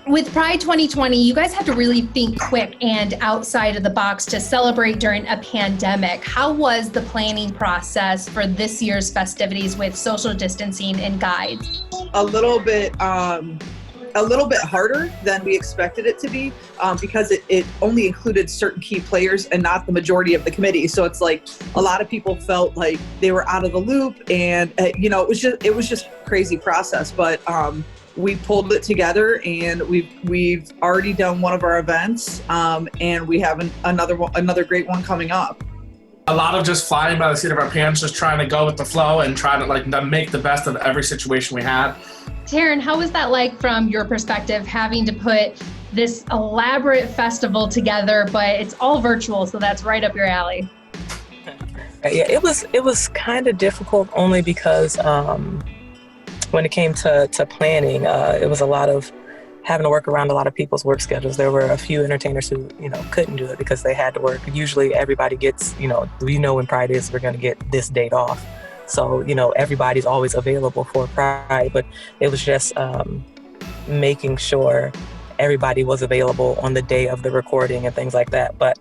With Pride 2020, you guys had to really think quick and outside of the box to celebrate during a pandemic. How was the planning process for this year's festivities with social distancing and guides? A little bit harder than we expected it to be, because it only included certain key players and not the majority of the committee. So it's like a lot of people felt like they were out of the loop, and it was just a crazy process. But we pulled it together, and we've already done one of our events, and we have another great one coming up. A lot of just flying by the seat of our pants, just trying to go with the flow and trying to make the best of every situation we had. Taryn, how was that like from your perspective, having to put this elaborate festival together, but it's all virtual, so that's right up your alley? Yeah, it was kind of difficult only because when it came to planning, it was a lot of having to work around a lot of people's work schedules. There were a few entertainers who, couldn't do it because they had to work. Usually everybody gets, when Pride is, we're going to get this date off. So, everybody's always available for Pride, but it was just making sure everybody was available on the day of the recording and things like that. But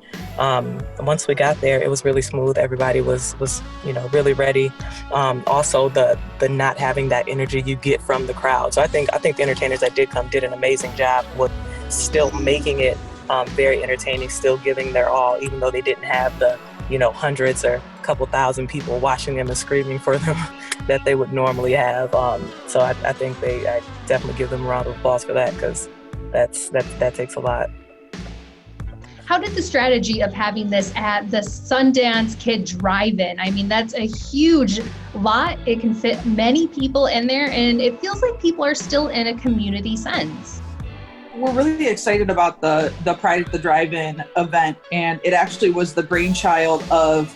once we got there, it was really smooth. Everybody was really ready. Also, the not having that energy you get from the crowd. So I think the entertainers that did come did an amazing job with still making it very entertaining, still giving their all, even though they didn't have the hundreds or a couple thousand people watching them and screaming for them that they would normally have. So I think I definitely give them a round of applause for that, because that takes a lot. How did the strategy of having this at the Sundance Kid Drive-In? I mean, that's a huge lot. It can fit many people in there, and it feels like people are still in a community sense. We're really excited about the Pride at the Drive-In event, and it actually was the brainchild of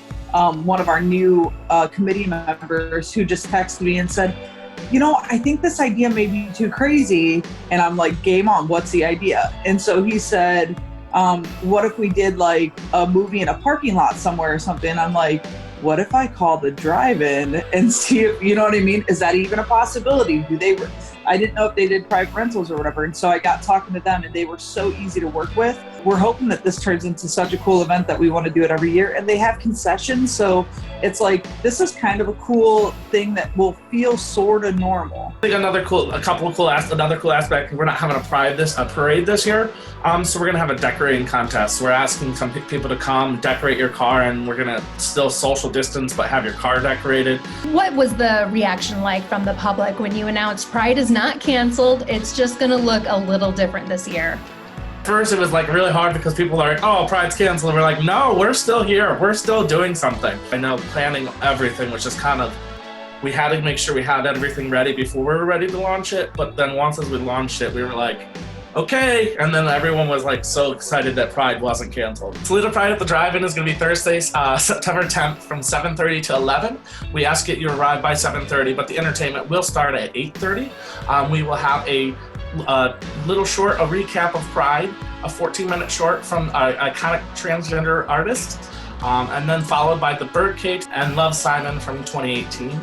one of our new committee members who just texted me and said, I think this idea may be too crazy. And I'm like, game on, what's the idea? And so he said, what if we did like a movie in a parking lot somewhere or something? I'm like, what if I call the drive-in and see if, you know what I mean? Is that even a possibility? I didn't know if they did private rentals or whatever. And so I got talking to them, and they were so easy to work with. We're hoping that this turns into such a cool event that we want to do it every year. And they have concessions. So it's like, this is kind of a cool thing that will feel sort of normal. I think another cool aspect, we're not having a parade this year. So we're going to have a decorating contest. We're asking some people to come decorate your car, and we're going to still social distance, but have your car decorated. What was the reaction like from the public when you announced Pride is not canceled? It's just going to look a little different this year. First, it was like really hard because people are like, oh, Pride's canceled. And we're like, no, we're still here. We're still doing something. I know planning everything was just we had to make sure we had everything ready before we were ready to launch it. But then once as we launched it, we were like, okay. And then everyone was like so excited that Pride wasn't canceled. Toledo Pride at the Drive-In is going to be Thursday, September 10th from 7:30 to 11. We ask that you arrive by 7:30, but the entertainment will start at 8:30. We will have a recap of Pride, a 14-minute short from an iconic transgender artist, and then followed by the Birdcage and Love Simon from 2018,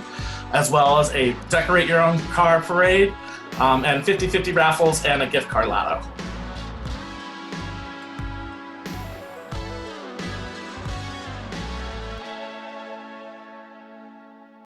as well as a decorate your own car parade, and 50/50 raffles and a gift card lotto.